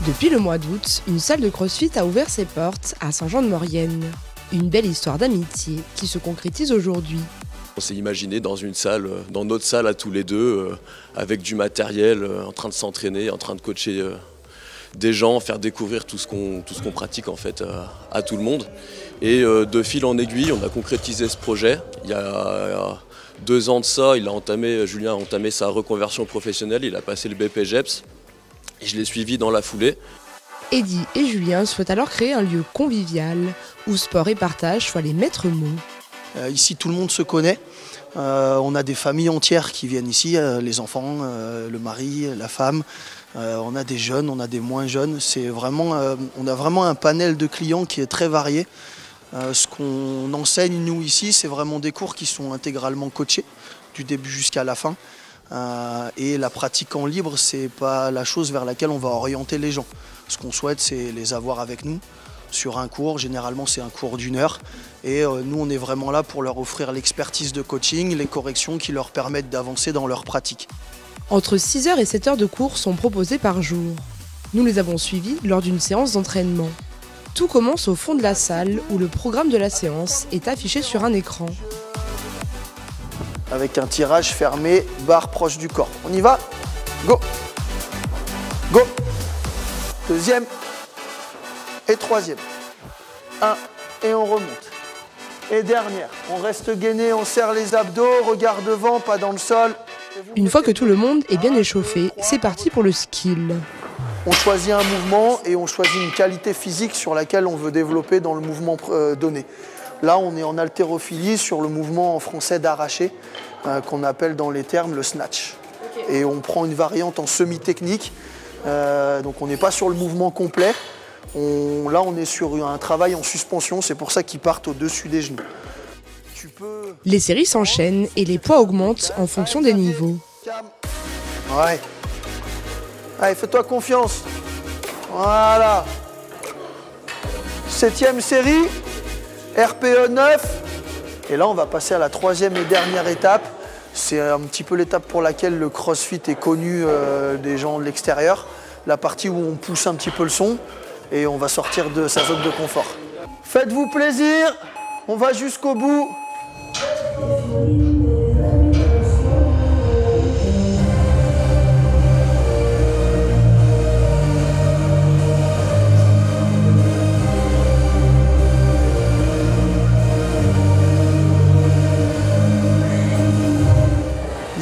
Depuis le mois d'août, une salle de CrossFit a ouvert ses portes à Saint-Jean-de-Maurienne. Une belle histoire d'amitié qui se concrétise aujourd'hui. On s'est imaginé dans une salle, dans notre salle à tous les deux, avec du matériel, en train de s'entraîner, en train de coacher des gens, faire découvrir tout ce qu'on pratique en fait à tout le monde. Et de fil en aiguille, on a concrétisé ce projet. Il y a 2 ans de ça, Julien a entamé sa reconversion professionnelle, il a passé le BPGEPS et je l'ai suivi dans la foulée. Eddy et Julien souhaitent alors créer un lieu convivial où sport et partage soient les maîtres mots. Ici, tout le monde se connaît. On a des familles entières qui viennent ici, les enfants, le mari, la femme. On a des jeunes, on a des moins jeunes. On a vraiment un panel de clients qui est très varié. Ce qu'on enseigne, nous, ici, c'est vraiment des cours qui sont intégralement coachés, du début jusqu'à la fin. Et la pratique en libre, c'est pas la chose vers laquelle on va orienter les gens. Ce qu'on souhaite, c'est les avoir avec nous sur un cours. Généralement, c'est un cours d'1 heure. Et nous, on est vraiment là pour leur offrir l'expertise de coaching, les corrections qui leur permettent d'avancer dans leur pratique. Entre 6 heures et 7 heures de cours sont proposés par jour. Nous les avons suivis lors d'une séance d'entraînement. Tout commence au fond de la salle où le programme de la séance est affiché sur un écran. Avec un tirage fermé, barre proche du corps. On y va? Go! Go! Deuxième et troisième. 1 et on remonte. Et dernière, on reste gainé, on serre les abdos, regard devant, pas dans le sol. Une fois que tout le monde est bien échauffé, c'est parti pour le skill. On choisit un mouvement et on choisit une qualité physique sur laquelle on veut développer dans le mouvement donné. Là, on est en haltérophilie sur le mouvement en français d'arraché, qu'on appelle dans les termes le snatch. Et on prend une variante en semi-technique, donc on n'est pas sur le mouvement complet. Là, on est sur un travail en suspension, c'est pour ça qu'ils partent au-dessus des genoux. Les séries s'enchaînent et les poids augmentent en fonction des niveaux. Ouais. Allez, fais-toi confiance. Voilà. 7e série, RPE 9. Et là, on va passer à la 3e et dernière étape. C'est un petit peu l'étape pour laquelle le CrossFit est connu des gens de l'extérieur. La partie où on pousse un petit peu le son et on va sortir de sa zone de confort. Faites-vous plaisir, on va jusqu'au bout.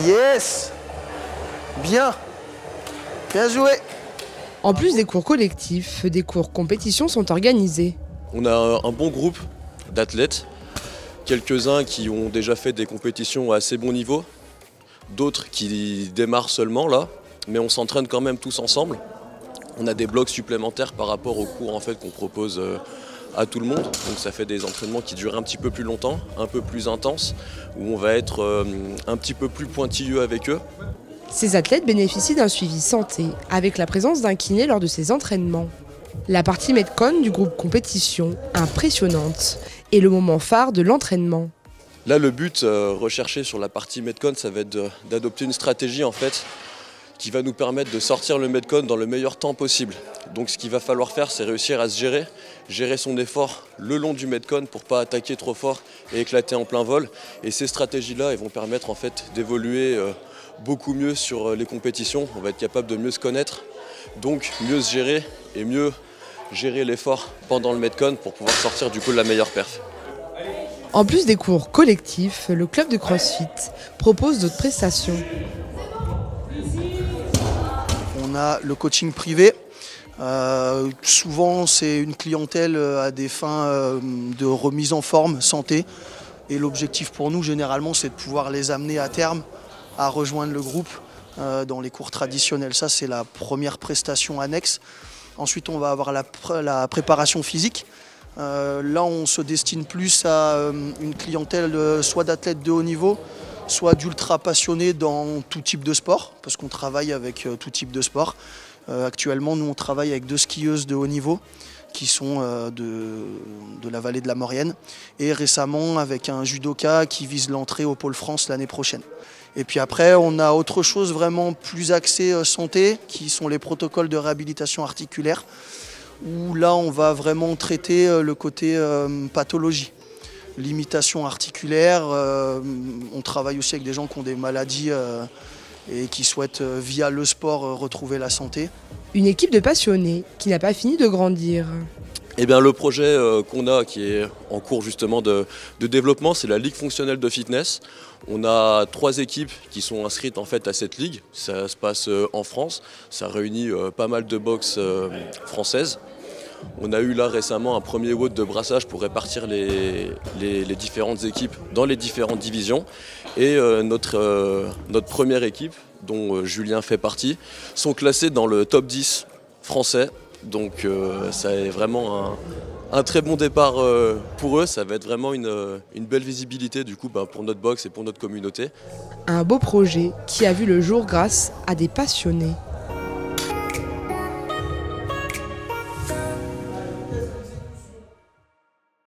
Yes! Bien! Bien joué! En plus des cours collectifs, des cours compétition sont organisés. On a un bon groupe d'athlètes, quelques-uns qui ont déjà fait des compétitions à assez bon niveau, d'autres qui démarrent seulement là, mais on s'entraîne quand même tous ensemble. On a des blocs supplémentaires par rapport aux cours en fait, qu'on propose à tout le monde, donc ça fait des entraînements qui durent un petit peu plus longtemps, un peu plus intenses, où on va être un petit peu plus pointilleux avec eux. Ces athlètes bénéficient d'un suivi santé, avec la présence d'un kiné lors de ces entraînements. La partie Metcon du groupe compétition, impressionnante, est le moment phare de l'entraînement. Là, le but recherché sur la partie Metcon, ça va être d'adopter une stratégie en fait, qui va nous permettre de sortir le Metcon dans le meilleur temps possible. Donc ce qu'il va falloir faire, c'est réussir à se gérer son effort le long du Metcon pour ne pas attaquer trop fort et éclater en plein vol. Et ces stratégies-là, elles vont permettre en fait, d'évoluer beaucoup mieux sur les compétitions. On va être capable de mieux se connaître, donc mieux se gérer et mieux gérer l'effort pendant le Metcon pour pouvoir sortir du coup de la meilleure perf. En plus des cours collectifs, le club de CrossFit propose d'autres prestations. On a le coaching privé. Souvent, c'est une clientèle à des fins de remise en forme, santé. Et l'objectif pour nous, généralement, c'est de pouvoir les amener à terme à rejoindre le groupe dans les cours traditionnels. Ça, c'est la première prestation annexe. Ensuite, on va avoir la préparation physique. Là, on se destine plus à une clientèle soit d'athlètes de haut niveau, soit d'ultra passionnés dans tout type de sport, parce qu'on travaille avec tout type de sport. Actuellement, nous, on travaille avec 2 skieuses de haut niveau qui sont de la vallée de la Maurienne, et récemment avec un judoka qui vise l'entrée au Pôle France l'année prochaine. Et puis après, on a autre chose vraiment plus axé santé, qui sont les protocoles de réhabilitation articulaire, où là, on va vraiment traiter le côté pathologie. Limitation articulaire, on travaille aussi avec des gens qui ont des maladies et qui souhaitent, via le sport, retrouver la santé. Une équipe de passionnés qui n'a pas fini de grandir. Eh bien, le projet qu'on a, qui est en cours justement de développement, c'est la Ligue fonctionnelle de fitness. On a 3 équipes qui sont inscrites en fait à cette ligue. Ça se passe en France. Ça réunit pas mal de boxe françaises. On a eu là récemment un premier lot de brassage pour répartir les différentes équipes dans les différentes divisions. Et notre première équipe, dont Julien fait partie, sont classées dans le top 10 français. Donc ça est vraiment un très bon départ pour eux. Ça va être vraiment une belle visibilité du coup pour notre boxe et pour notre communauté. Un beau projet qui a vu le jour grâce à des passionnés.